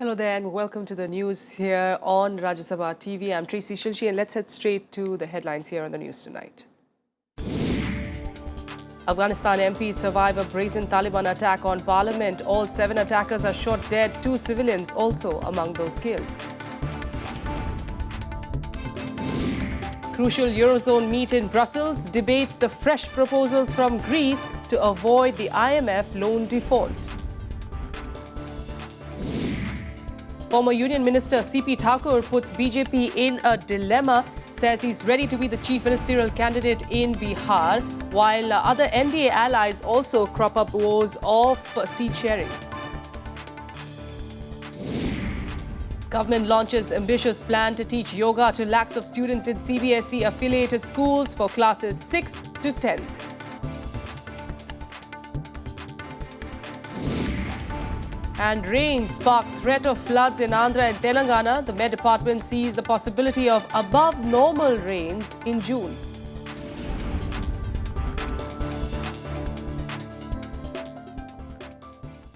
Hello there and welcome to the news here on Rajya Sabha TV. I'm Tracy Shilshi and let's head straight to the headlines here on the news tonight. Afghanistan MPs survive a brazen Taliban attack on parliament. All 7 attackers are shot dead, 2 civilians also among those killed. Crucial Eurozone meet in Brussels debates the fresh proposals from Greece to avoid the IMF loan default. Former Union Minister C.P. Thakur puts BJP in a dilemma, says he's ready to be the chief ministerial candidate in Bihar, while other NDA allies also crop up woes of seat sharing. Government launches ambitious plan to teach yoga to lakhs of students in CBSE affiliated schools for classes 6th to 10th. And rain sparked threat of floods in Andhra and Telangana. The Met Department sees the possibility of above normal rains in June.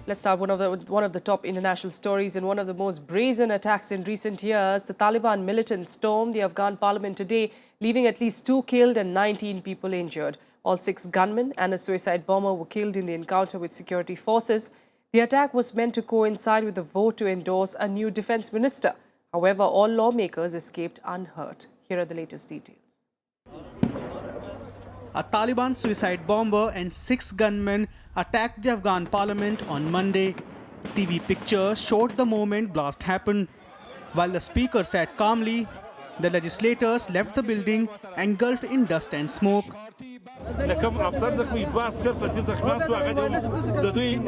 Let's start one of the top international stories. In one of the most brazen attacks in recent years, the Taliban militants stormed the Afghan parliament today, leaving at least 2 killed and 19 people injured. All 6 gunmen and a suicide bomber were killed in the encounter with security forces. The attack was meant to coincide with the vote to endorse a new defense minister. However, all lawmakers escaped unhurt. Here are the latest details. A Taliban suicide bomber and 6 gunmen attacked the Afghan parliament on Monday. TV pictures showed the moment blast happened. While the speaker sat calmly, the legislators left the building engulfed in dust and smoke. لکم افسر زخمی 2 عسكر سنتي زخمیان سو هغه د دوی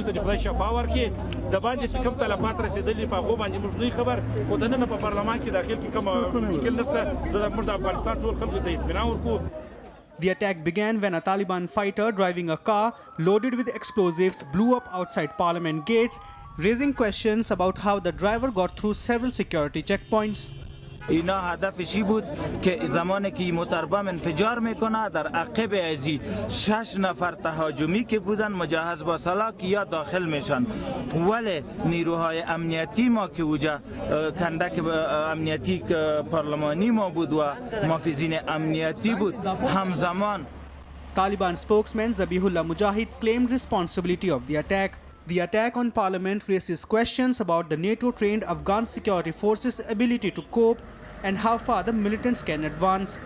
ته خدای شفا ورکړي د باندې چې کوم تلفات رسیدلي په هغه باندې موږ نه خبر خو د نن په پارلمان کې داخل کې کوم مشکل نشته د موږ د افغانستان ټول خلکو ته اطمینان ورکو. The attack began when a Taliban fighter driving a car loaded with explosives blew up outside parliament gates, raising questions about how the driver got through several security checkpoints. اینا هدفشی بود که زمانی که موتربم انفجار میکنه در عقب ازی 6 نفر تهاجمی که بودن مجهز با سلاح یا داخل میشن ولی نیروهای امنیتی ما که وجا کندک امنیتی پارلمانی ما بود و محافظین امنیتی بود همزمان. Taliban spokesman Zabihullah Mujahid claimed responsibility of the attack. The attack on parliament raises questions about the NATO-trained Afghan security forces' ability to cope and how far the militants can advance.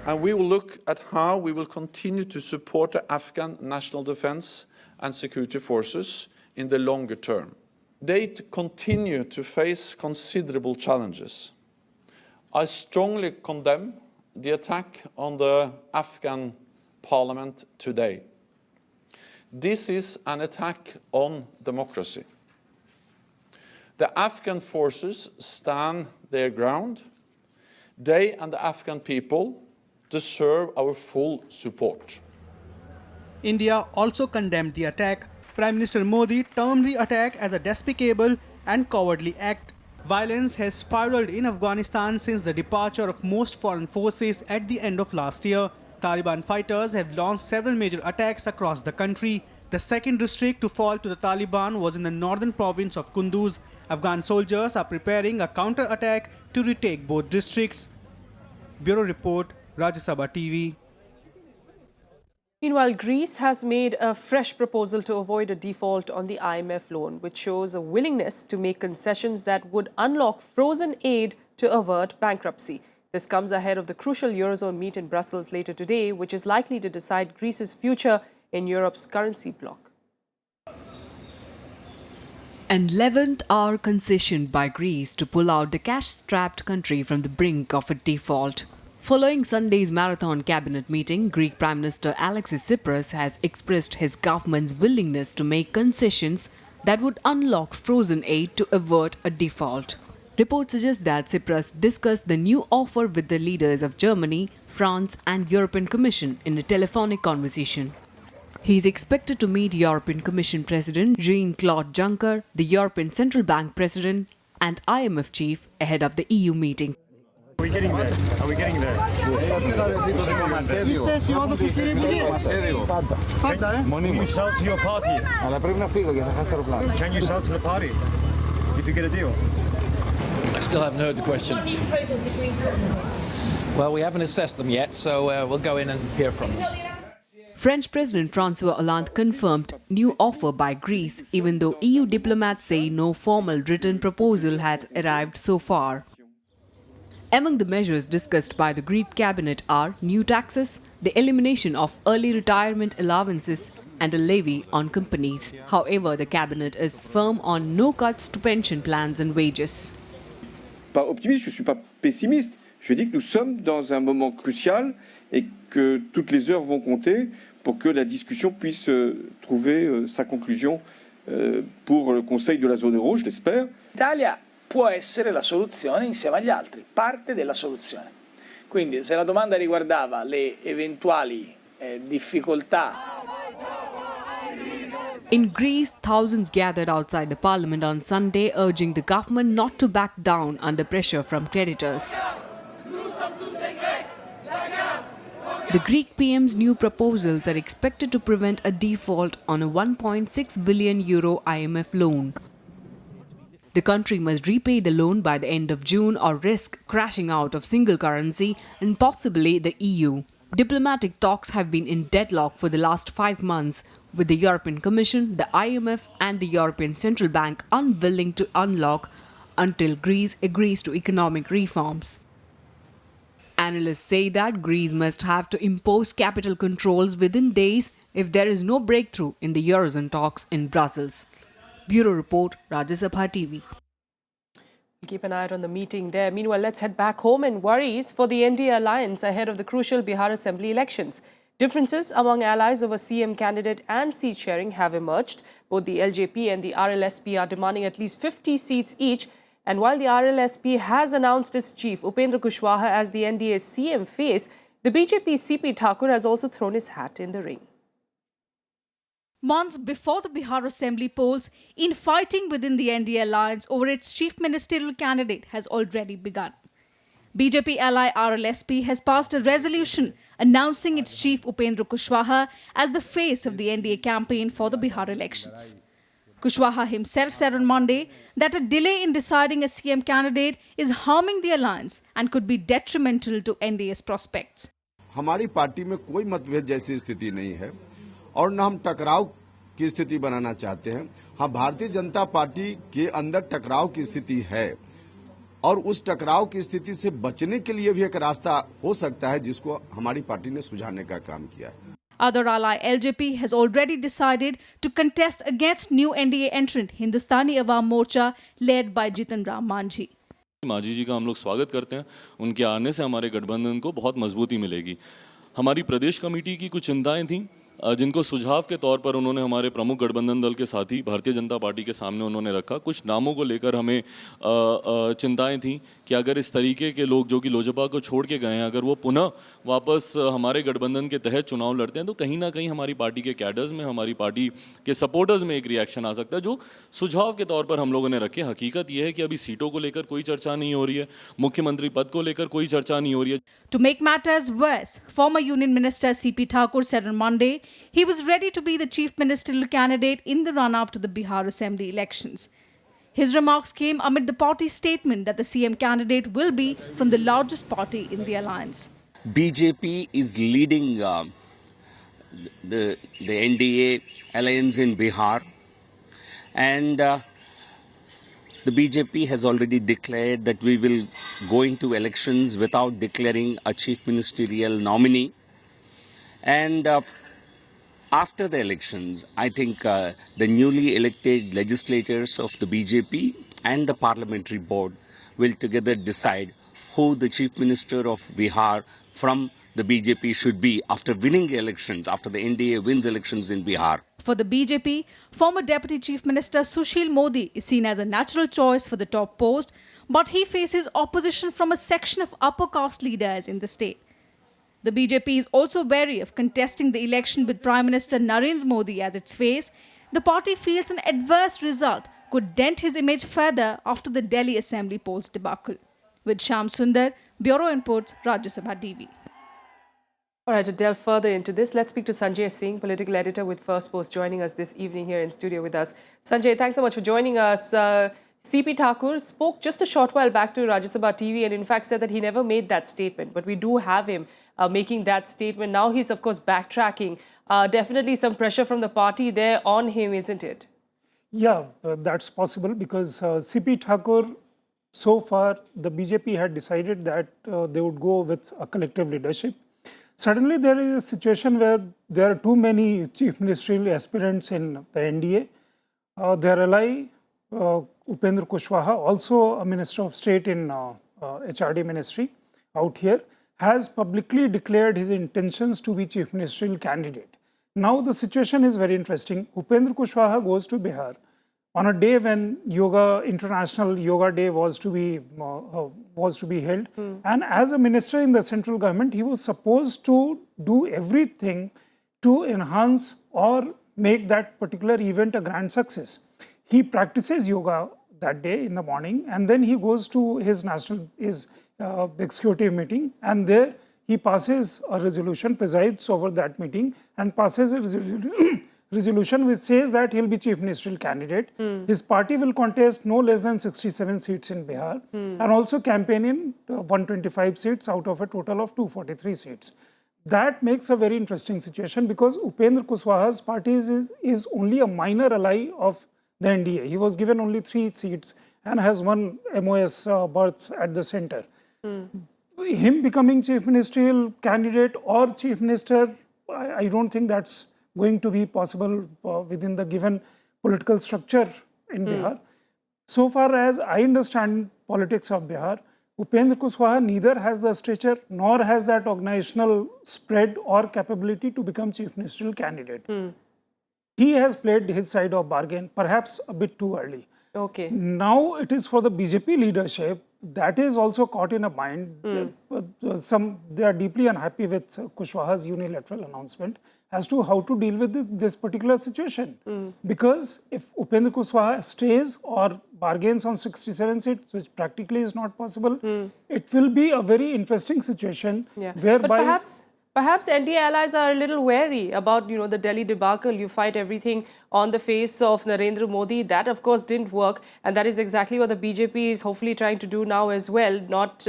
And we will look at how we will continue to support the Afghan national defense and security forces in the longer term. They continue to face considerable challenges. I strongly condemn the attack on the Afghan parliament today. This is an attack on democracy. The Afghan forces stand their ground. They and the Afghan people deserve our full support. India also condemned the attack. Prime Minister Modi termed the attack as a despicable and cowardly act. Violence has spiraled in Afghanistan since the departure of most foreign forces at the end of last year. Taliban fighters have launched several major attacks across the country. The second district to fall to the Taliban was in the northern province of Kunduz. Afghan soldiers are preparing a counter-attack to retake both districts. Bureau Report, Rajya Sabha TV. Meanwhile, Greece has made a fresh proposal to avoid a default on the IMF loan, which shows a willingness to make concessions that would unlock frozen aid to avert bankruptcy. This comes ahead of the crucial Eurozone meet in Brussels later today, which is likely to decide Greece's future in Europe's currency bloc. An 11th-hour concession by Greece to pull out the cash-strapped country from the brink of a default. Following Sunday's marathon cabinet meeting, Greek Prime Minister Alexis Tsipras has expressed his government's willingness to make concessions that would unlock frozen aid to avert a default. Reports suggest that Tsipras discussed the new offer with the leaders of Germany, France and European Commission in a telephonic conversation. He is expected to meet European Commission President Jean-Claude Juncker, the European Central Bank President and IMF chief ahead of the EU meeting. Are we getting there? Are we getting there? Can you sell to your party? Can you sell to the party if you get a deal? I still haven't heard the question. What new proposals the Greens put forward? Well, we haven't assessed them yet, so we'll go in and hear from them. French President Francois Hollande confirmed new offer by Greece, even though EU diplomats say no formal written proposal has arrived so far. Among the measures discussed by the Greek cabinet are new taxes, the elimination of early retirement allowances, and a levy on companies. However, the cabinet is firm on no cuts to pension plans and wages. Pas optimiste, je ne suis pas pessimiste. Je dis que nous sommes dans un moment crucial et que toutes les heures vont compter pour que la discussion puisse trouver sa conclusion pour le Conseil de la zone euro, je l'espère. L'Italia può essere la soluzione insieme agli altri, parte della soluzione. Quindi se la domanda riguardava le eventuali difficoltà. In Greece, thousands gathered outside the parliament on Sunday, urging the government not to back down under pressure from creditors. The Greek PM's new proposals are expected to prevent a default on a €1.6 billion IMF loan. The country must repay the loan by the end of June or risk crashing out of single currency and possibly the EU. Diplomatic talks have been in deadlock for the last 5 months, with the European Commission, the IMF and the European Central Bank unwilling to unlock until Greece agrees to economic reforms. Analysts say that Greece must have to impose capital controls within days if there is no breakthrough in the Eurozone talks in Brussels. Bureau Report, Rajya Sabha TV. Keep an eye out on the meeting there. Meanwhile, let's head back home and worries for the NDA alliance ahead of the crucial Bihar Assembly elections. Differences among allies over CM candidate and seat sharing have emerged. Both the LJP and the RLSP are demanding at least 50 seats each. And while the RLSP has announced its chief, Upendra Kushwaha, as the NDA's CM face, the BJP's CP Thakur has also thrown his hat in the ring. Months before the Bihar Assembly polls, infighting within the NDA alliance over its chief ministerial candidate has already begun. BJP ally RLSP has passed a resolution announcing its chief Upendra Kushwaha as the face of the NDA campaign for the Bihar elections. Kushwaha himself said on Monday that a delay in deciding a CM candidate is harming the alliance and could be detrimental to NDA's prospects. हमारी party में कोई मतभेद जैसी स्थिति नहीं है और न हम टकराव की स्थिति बनाना चाहते हैं। हाँ, भारतीय जनता पार्टी के अंदर टकराव की स्थिति है और उस टकराव की स्थिति से बचने के लिए भी एक रास्ता हो सकता है जिसको हमारी पार्टी ने सुझाने का काम किया है। Other ally LJP has already decided to contest against new NDA entrant Hindustani Awam Morcha led by Jitan Ram Manjhi. Manjhi जी का हम लोग स्वागत करते हैं। उनके आने से हमारे गठबंधन को बहुत मजबूती मिलेगी। हमारी प्रदेश कमेटी की कुछ चिंताएं थीं जिनको सुझाव के तौर पर उन्होंने हमारे प्रमुख गठबंधन दल के साथी भारतीय जनता पार्टी के सामने उन्होंने रखा। कुछ नामों को लेकर हमें चिंताएं थीं कि अगर इस तरीके के लोग जो कि लोजपा को छोड़ के गए हैं, अगर वो पुनः वापस हमारे गठबंधन के तहत चुनाव लड़ते हैं तो कहीं ना कहीं हमारी पार्टी के कैडर्स में, हमारी पार्टी के सपोर्टर्स में एक रिएक्शन आ सकता है, जो सुझाव के तौर पर हम लोगों ने रखे। हकीकत यह है कि अभी सीटों को लेकर कोई चर्चा नहीं हो रही है, मुख्यमंत्री पद को लेकर कोई चर्चा नहीं हो रही है। To make matters worse, former Union Minister CP Thakur said on Monday he was ready to be the chief ministerial candidate in the run-up to the Bihar Assembly elections. His remarks came amid the party's statement that the CM candidate will be from the largest party in the alliance. BJP is leading the NDA alliance in Bihar, and the BJP has already declared that we will go into elections without declaring a chief ministerial nominee. And after the elections, I think the newly elected legislators of the BJP and the parliamentary board will together decide who the chief minister of Bihar from the BJP should be after winning the elections, after the NDA wins elections in Bihar. For the BJP, former Deputy Chief Minister Sushil Modi is seen as a natural choice for the top post, but he faces opposition from a section of upper caste leaders in the state. The BJP is also wary of contesting the election with Prime Minister Narendra Modi as its face. The party feels an adverse result could dent his image further after the Delhi Assembly polls debacle. With Shyam Sundar, Bureau Reports, Rajya Sabha TV. All right, to delve further into this, let's speak to Sanjay Singh, political editor with First Post, joining us this evening here in studio with us. Sanjay, thanks so much for joining us. CP Thakur spoke just a short while back to Rajya Sabha TV and in fact said that he never made that statement, but we do have him making that statement. Now he's, of course, backtracking. Definitely some pressure from the party there on him, isn't it? Yeah, that's possible because CP Thakur, so far, the BJP had decided that they would go with a collective leadership. Suddenly, there is a situation where there are too many chief ministerial aspirants in the NDA. Their ally, Upendra Kushwaha, also a minister of state in HRD ministry out here, has publicly declared his intentions to be chief ministerial candidate. Now, the situation is very interesting. Upendra Kushwaha goes to Bihar on a day when International Yoga Day was to be held. And as a minister in the central government, he was supposed to do everything to enhance or make that particular event a grand success. He practices yoga that day in the morning, and then he goes to his executive meeting, and there he passes a resolution, presides over that meeting, and passes a resolution which says that he'll be chief ministerial candidate. His party will contest no less than 67 seats in Bihar and also campaign in 125 seats out of a total of 243 seats. That makes a very interesting situation because Upendra Kushwaha's party is only a minor ally of the NDA. He was given only 3 seats and has one MOS berth at the center. Him becoming chief ministerial candidate or chief minister, I don't think that's going to be possible within the given political structure in Bihar. So far as I understand politics of Bihar, Upendra Kushwaha neither has the stature nor has that organizational spread or capability to become chief ministerial candidate. He has played his side of bargain, perhaps a bit too early. Okay. Now it is for the BJP leadership that is also caught in a bind. They are deeply unhappy with Kushwaha's unilateral announcement as to how to deal with this particular situation. Because if Upendra Kushwaha stays or bargains on 67 seats, which practically is not possible, it will be a very interesting situation whereby... But perhaps NDA allies are a little wary about, the Delhi debacle. You fight everything on the face of Narendra Modi. That, of course, didn't work. And that is exactly what the BJP is hopefully trying to do now as well. Not,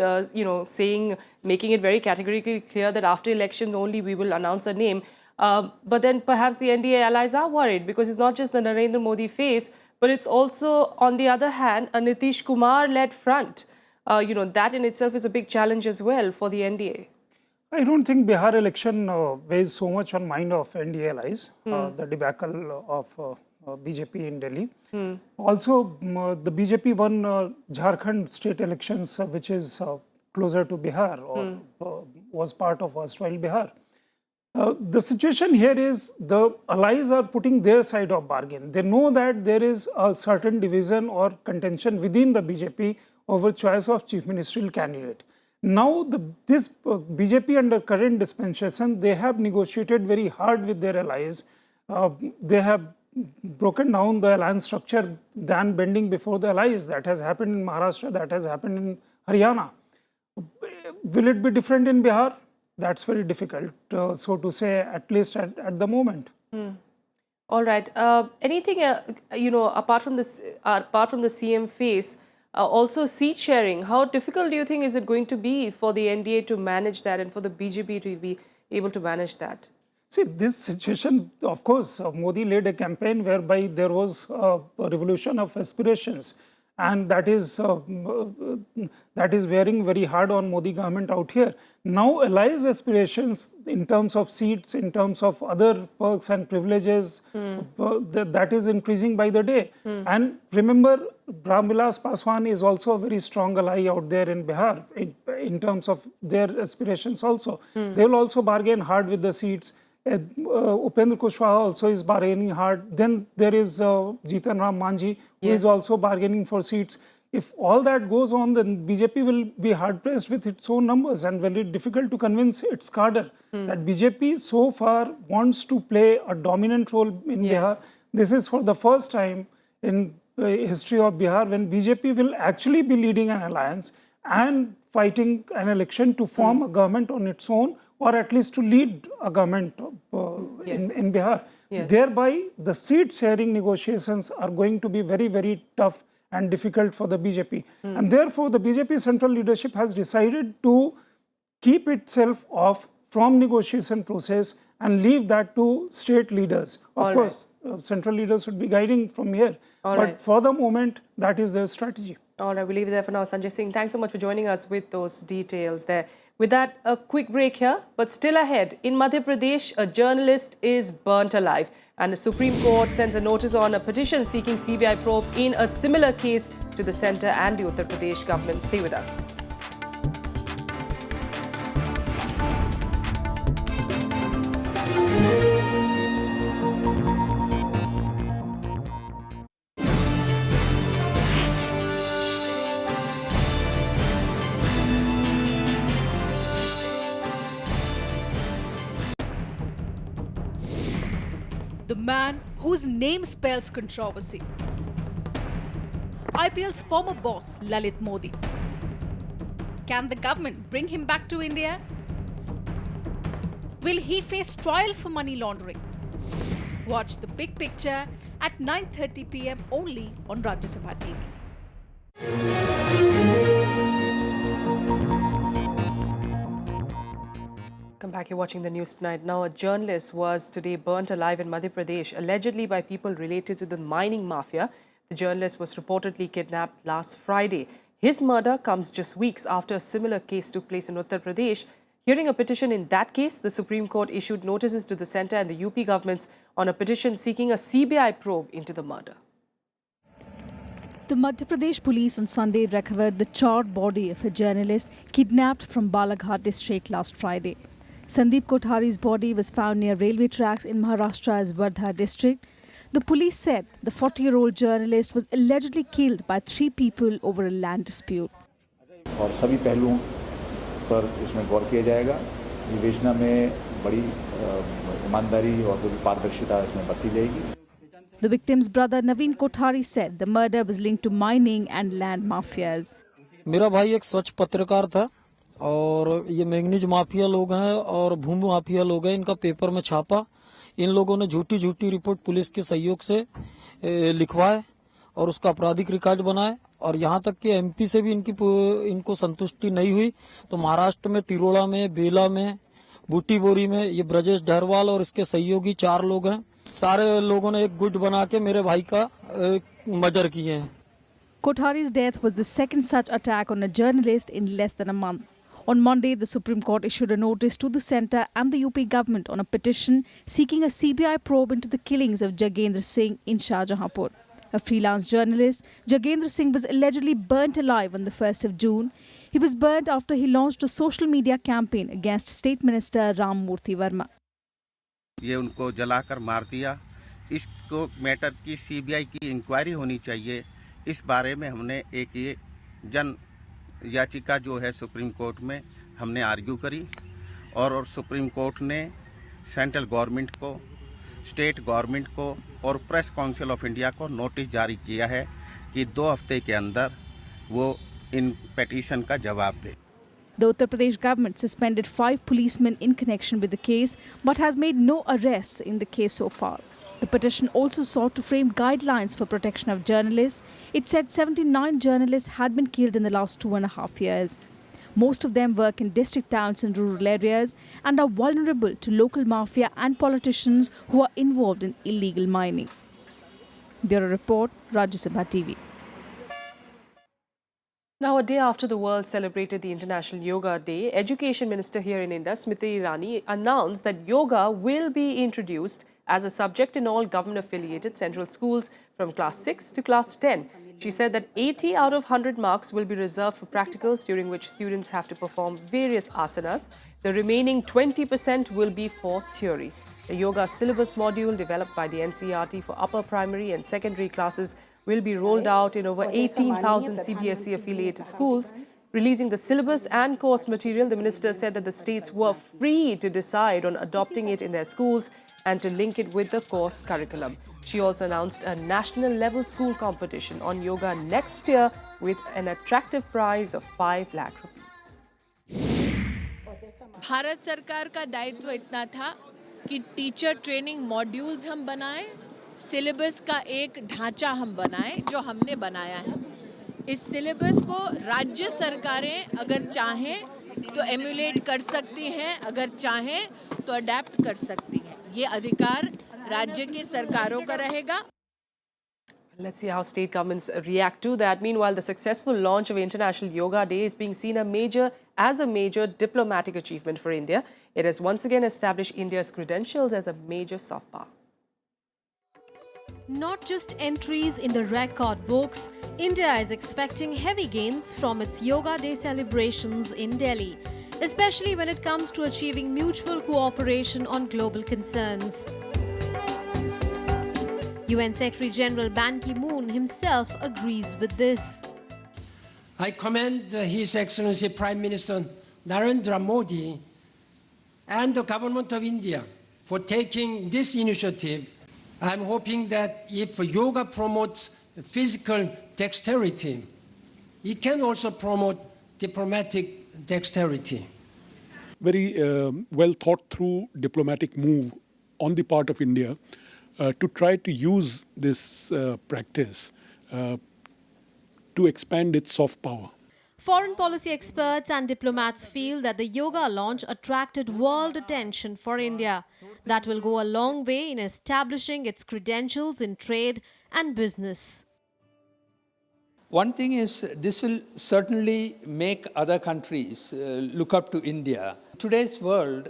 making it very categorically clear that after elections only we will announce a name. But then perhaps the NDA allies are worried because it's not just the Narendra Modi face, but it's also, on the other hand, a Nitish Kumar-led front. That in itself is a big challenge as well for the NDA. I don't think Bihar election weighs so much on mind of NDA allies, the debacle of BJP in Delhi. Also, the BJP won Jharkhand state elections, which is closer to Bihar or was part of erstwhile Bihar. The situation here is the allies are putting their side of bargain. They know that there is a certain division or contention within the BJP over choice of chief ministerial candidate. Now, this BJP under current dispensation, they have negotiated very hard with their allies. They have broken down the alliance structure than bending before the allies. That has happened in Maharashtra, that has happened in Haryana. Will it be different in Bihar? That's very difficult, so to say, at least at the moment. All right. Anything, apart from the CM phase, also seat sharing, how difficult do you think is it going to be for the NDA to manage that and for the BJP to be able to manage that? See, this situation, of course, Modi led a campaign whereby there was a revolution of aspirations, and that is wearing very hard on Modi government out here. Now, allies' aspirations in terms of seats, in terms of other perks and privileges, that is increasing by the day. And remember, Ram Vilas Paswan is also a very strong ally out there in Bihar in terms of their aspirations also. They will also bargain hard with the seats. Upendra Kushwaha also is bargaining hard. Then there is Jitan Ram Manjhi, who is also bargaining for seats. If all that goes on, then BJP will be hard-pressed with its own numbers and very difficult to convince its cadre that BJP so far wants to play a dominant role in Bihar. This is for the first time in history of Bihar when BJP will actually be leading an alliance and fighting an election to form a government on its own, or at least to lead a government in Bihar. Yes. Thereby, the seat sharing negotiations are going to be very, very tough and difficult for the BJP. And therefore, the BJP central leadership has decided to keep itself off from negotiation process and leave that to state leaders. Of course, central leaders should be guiding from here. But for the moment, that is their strategy. All right, we'll leave it there for now. Sanjay Singh, thanks so much for joining us with those details there. With that, a quick break here, but still ahead. In Madhya Pradesh, a journalist is burnt alive, and the Supreme Court sends a notice on a petition seeking CBI probe in a similar case to the centre and the Uttar Pradesh government. Stay with us. The man whose name spells controversy. IPL's former boss, Lalit Modi. Can the government bring him back to India? Will he face trial for money laundering? Watch The Big Picture at 9:30 p.m. only on Rajya Sabha TV. Come back, you're watching the news tonight. Now, a journalist was today burnt alive in Madhya Pradesh, allegedly by people related to the mining mafia. The journalist was reportedly kidnapped last Friday. His murder comes just weeks after a similar case took place in Uttar Pradesh. Hearing a petition in that case, the Supreme Court issued notices to the centre and the UP governments on a petition seeking a CBI probe into the murder. The Madhya Pradesh police on Sunday recovered the charred body of a journalist kidnapped from Balaghat district last Friday. Sandeep Kothari's body was found near railway tracks in Maharashtra's Wardha district. The police said the 40-year-old journalist was allegedly killed by 3 people over a land dispute. और सभी पहलुओं पर इसमें गौर किया जाएगा। विवेचना में बड़ी ईमानदारी और पूरी पारदर्शिता इसमें बरती जाएगी। The victim's brother Naveen Kothari said the murder was linked to mining and land mafias. मेरा भाई एक स्वच्छ पत्रकार था और ये मैंगनीज माफिया लोग हैं और भूमि माफिया लोग हैं। इनका पेपर में छापा। इन लोगों ने झूठी रिपोर्ट पुलिस के सहयोग से लिखवाए और उसका आपराधिक रिकॉर्ड बनाए और यहाँ तक कि एमपी से भी इनको संतुष्टि नहीं हुई तो महाराष्ट्र में तिरोड़ा में, बेला में, बूटी बोरी में ये ब्रजेश डहरवाल और इसके सहयोगी 4 लोग हैं। सारे लोगों ने एक गुट बना के मेरे भाई का मर्डर किए हैं। Kothari's death was the second such attack on a journalist in less than a month. On Monday, the Supreme Court issued a notice to the centre and the UP government on a petition seeking a CBI probe into the killings of Jagendra Singh in Shahjahanpur. A freelance journalist, Jagendra Singh was allegedly burnt alive on the 1st of June. He was burnt after he launched a social media campaign against State Minister Ram Murthy Verma. ये उनको जलाकर मार दिया। इसको matter की CBI की inquiry होनी चाहिए। इस बारे में हमने एक ये जन याचिका जो है सुप्रीम कोर्ट में हमने आर्ग्यू करी और सुप्रीम कोर्ट ने सेंट्रल गवर्नमेंट को, स्टेट गवर्नमेंट को और प्रेस काउंसिल ऑफ इंडिया को नोटिस जारी किया है कि 2 हफ्ते के अंदर वो इन पिटीशन का जवाब दे। The Uttar Pradesh government suspended 5 policemen in connection with the case but has made no arrests in the case so far. The petition also sought to frame guidelines for protection of journalists. It said 79 journalists had been killed in the last 2.5 years. Most of them work in district towns and rural areas and are vulnerable to local mafia and politicians who are involved in illegal mining. Bureau Report, Rajya Sabha TV. Now, a day after the world celebrated the International Yoga Day, Education Minister here in India, Smriti Irani, announced that yoga will be introduced as a subject in all government-affiliated central schools from class 6 to class 10. She said that 80 out of 100 marks will be reserved for practicals, during which students have to perform various asanas. The remaining 20% will be for theory. The yoga syllabus module developed by the NCERT for upper primary and secondary classes will be rolled out in over 18,000 CBSE-affiliated schools. Releasing the syllabus and course material, the minister said that the states were free to decide on adopting it in their schools and to link it with the course curriculum. She also announced a national-level school competition on yoga next year with an attractive price of 5 lakh rupees. Bharat सरकार का दायित्व इतना था कि teacher training modules हम बनाएं, syllabus का एक ढांचा हम बनाएं जो हमने बनाया है। इस सिलेबस को राज्य सरकारें अगर चाहें तो एम्यूलेट कर सकती हैं, अगर चाहें तो अडेप्ट कर सकती हैं। ये अधिकार राज्य की सरकारों का रहेगा। Let's see how state governments react to that. Meanwhile, the successful launch of International Yoga Day is being seen as a major diplomatic achievement for India. It has once again established India's credentials as a major soft power. Not just entries in the record books, India is expecting heavy gains from its Yoga Day celebrations in Delhi, especially when it comes to achieving mutual cooperation on global concerns. UN Secretary General Ban Ki-moon himself agrees with this. I commend His Excellency Prime Minister Narendra Modi and the Government of India for taking this initiative. I'm hoping that if yoga promotes physical dexterity, it can also promote diplomatic dexterity. Very well thought through diplomatic move on the part of India to try to use this practice to expand its soft power. Foreign policy experts and diplomats feel that the yoga launch attracted world attention for India. That will go a long way in establishing its credentials in trade and business. One thing is, this will certainly make other countries look up to India. Today's world,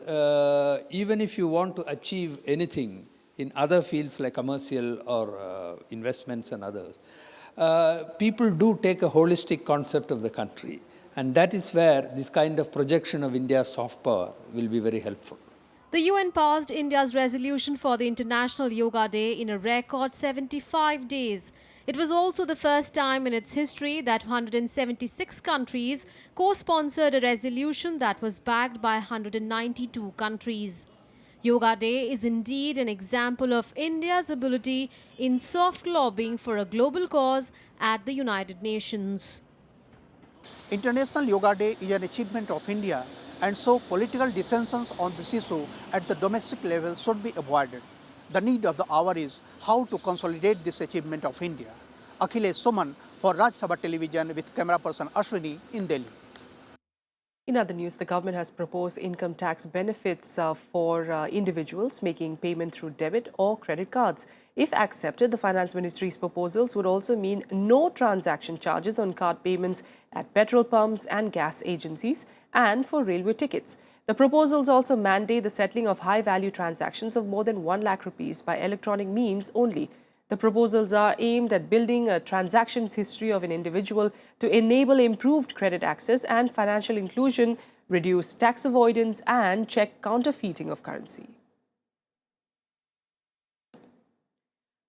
even if you want to achieve anything in other fields like commercial or investments and others, people do take a holistic concept of the country. And that is where this kind of projection of India's soft power will be very helpful. The UN passed India's resolution for the International Yoga Day in a record 75 days. It was also the first time in its history that 176 countries co-sponsored a resolution that was backed by 192 countries. Yoga Day is indeed an example of India's ability in soft lobbying for a global cause at the United Nations. International Yoga Day is an achievement of India, and so political dissensions on this issue at the domestic level should be avoided. The need of the hour is how to consolidate this achievement of India. Akhilesh Suman for Raj Sabha Television with camera person Ashwini in Delhi. In other news, the government has proposed income tax benefits for individuals making payment through debit or credit cards. If accepted, the Finance Ministry's proposals would also mean no transaction charges on card payments at petrol pumps and gas agencies and for railway tickets. The proposals also mandate the settling of high-value transactions of more than 1 lakh rupees by electronic means only. The proposals are aimed at building a transactions history of an individual to enable improved credit access and financial inclusion, reduce tax avoidance and check counterfeiting of currency.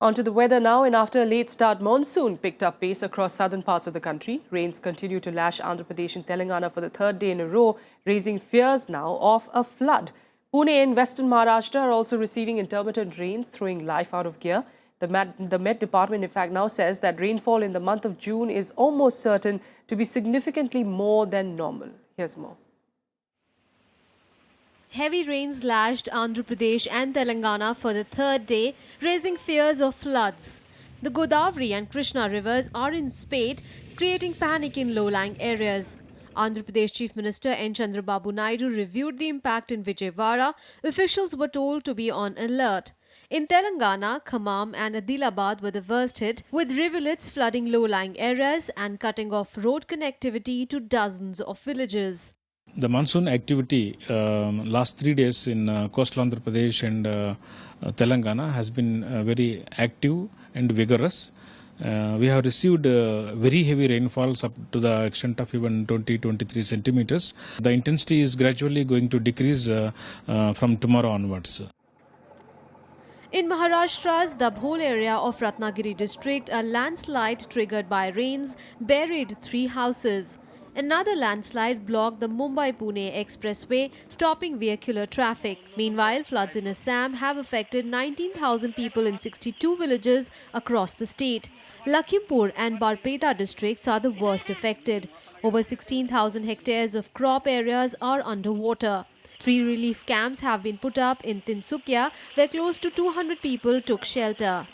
On to the weather now, and after a late start, monsoon picked up pace across southern parts of the country. Rains continue to lash Andhra Pradesh and Telangana for the third day in a row, raising fears now of a flood. Pune and western Maharashtra are also receiving intermittent rains, throwing life out of gear. The Met Department, in fact, now says that rainfall in the month of June is almost certain to be significantly more than normal. Here's more. Heavy rains lashed Andhra Pradesh and Telangana for the third day, raising fears of floods. The Godavari and Krishna rivers are in spate, creating panic in low-lying areas. Andhra Pradesh Chief Minister N. Chandrababu Naidu reviewed the impact in Vijayawada. Officials were told to be on alert. In Telangana, Khammam and Adilabad were the worst hit, with rivulets flooding low-lying areas and cutting off road connectivity to dozens of villages. The monsoon activity last 3 days in coastal Andhra Pradesh and Telangana has been very active and vigorous. We have received very heavy rainfalls up to the extent of even 20-23 centimeters. The intensity is gradually going to decrease from tomorrow onwards. In Maharashtra's Dabhol area of Ratnagiri district, a landslide triggered by rains buried 3 houses. Another landslide blocked the Mumbai-Pune expressway, stopping vehicular traffic. Meanwhile, floods in Assam have affected 19,000 people in 62 villages across the state. Lakhimpur and Barpeta districts are the worst affected. Over 16,000 hectares of crop areas are underwater. 3 relief camps have been put up in Tinsukia, where close to 200 people took shelter.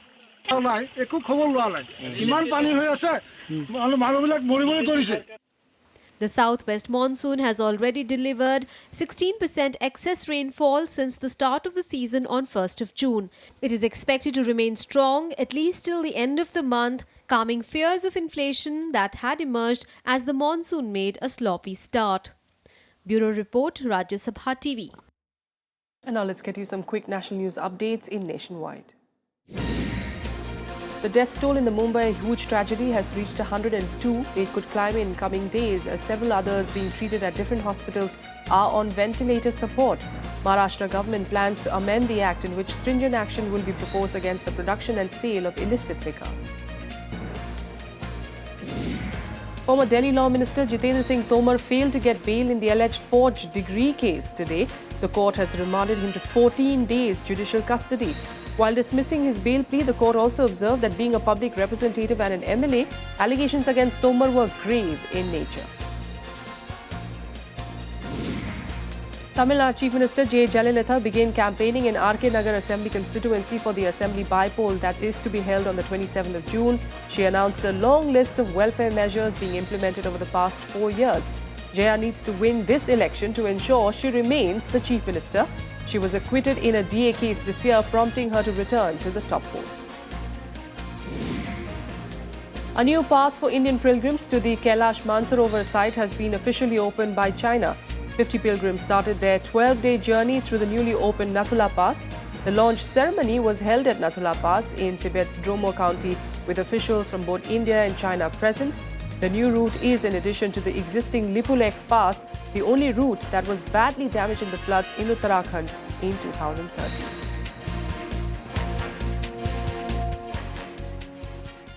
The southwest monsoon has already delivered 16% excess rainfall since the start of the season on 1st of June. It is expected to remain strong at least till the end of the month, calming fears of inflation that had emerged as the monsoon made a sloppy start. Bureau Report, Rajya Sabha TV. And now let's get you some quick national news updates in Nationwide. The death toll in the Mumbai huge tragedy has reached 102. It could climb in coming days as several others being treated at different hospitals are on ventilator support. Maharashtra government plans to amend the act in which stringent action will be proposed against the production and sale of illicit liquor. Former Delhi Law Minister Jitendra Singh Tomar failed to get bail in the alleged forged degree case today. The court has remanded him to 14 days judicial custody. While dismissing his bail plea, the court also observed that being a public representative and an MLA, allegations against Tomar were grave in nature. Tamil Nadu Chief Minister J. Jayalalitha began campaigning in R.K. Nagar Assembly constituency for the Assembly by-poll that is to be held on the 27th of June. She announced a long list of welfare measures being implemented over the past 4 years. Jaya needs to win this election to ensure she remains the Chief Minister. She was acquitted in a DA case this year, prompting her to return to the top post. A new path for Indian pilgrims to the Kailash Mansarovar site has been officially opened by China. 50 pilgrims started their 12-day journey through the newly opened Nathula Pass. The launch ceremony was held at Nathula Pass in Tibet's Drommo County, with officials from both India and China present. The new route is, in addition to the existing Lipulekh Pass, the only route that was badly damaged in the floods in Uttarakhand in 2013.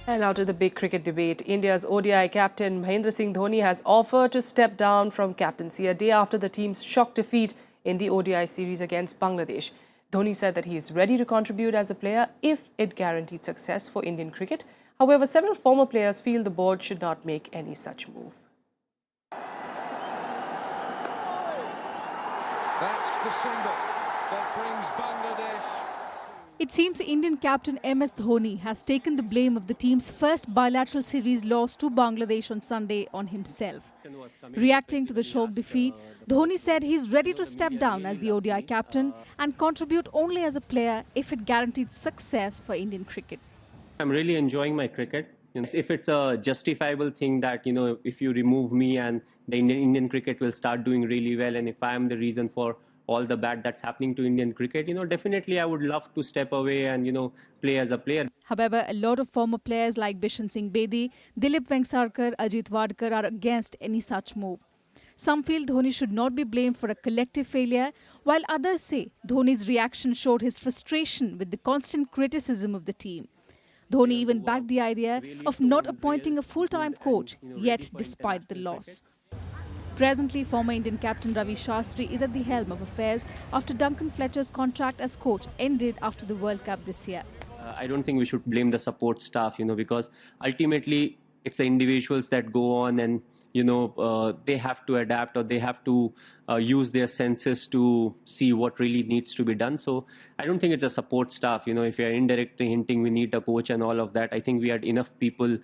And now to the big cricket debate. India's ODI captain Mahendra Singh Dhoni has offered to step down from captaincy a day after the team's shock defeat in the ODI series against Bangladesh. Dhoni said that he is ready to contribute as a player if it guaranteed success for Indian cricket. However, several former players feel the board should not make any such move. That's the symbol that brings Bangladesh. It seems Indian captain MS Dhoni has taken the blame of the team's first bilateral series loss to Bangladesh on Sunday on himself. Reacting to the shock defeat, Dhoni said he's ready to step down as the ODI captain and contribute only as a player if it guaranteed success for Indian cricket. I'm really enjoying my cricket. If it's a justifiable thing that, if you remove me and the Indian cricket will start doing really well, and if I'm the reason for all the bad that's happening to Indian cricket, definitely I would love to step away and, play as a player. However, a lot of former players like Bishan Singh Bedi, Dilip Vengsarkar, Ajit Wadkar are against any such move. Some feel Dhoni should not be blamed for a collective failure, while others say Dhoni's reaction showed his frustration with the constant criticism of the team. Dhoni even backed the idea of not appointing a full-time coach, yet despite the loss. Presently, former Indian captain Ravi Shastri is at the helm of affairs after Duncan Fletcher's contract as coach ended after the World Cup this year. I don't think we should blame the support staff, because ultimately it's the individuals that go on and, they have to adapt, or they have to use their senses to see what really needs to be done. So I don't think it's a support staff. If you're indirectly hinting we need a coach and all of that, I think we had enough people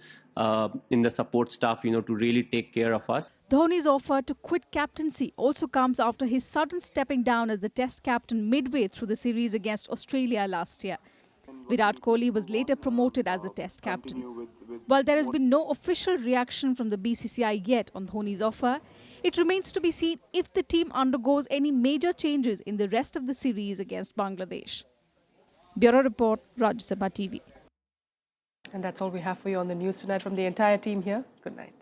in the support staff, to really take care of us. Dhoni's offer to quit captaincy also comes after his sudden stepping down as the Test captain midway through the series against Australia last year. Virat Kohli was later promoted as the Test captain. While there has been no official reaction from the BCCI yet on Dhoni's offer, it remains to be seen if the team undergoes any major changes in the rest of the series against Bangladesh. Bureau Report, Rajya Sabha TV. And that's all we have for you on the news tonight from the entire team here. Good night.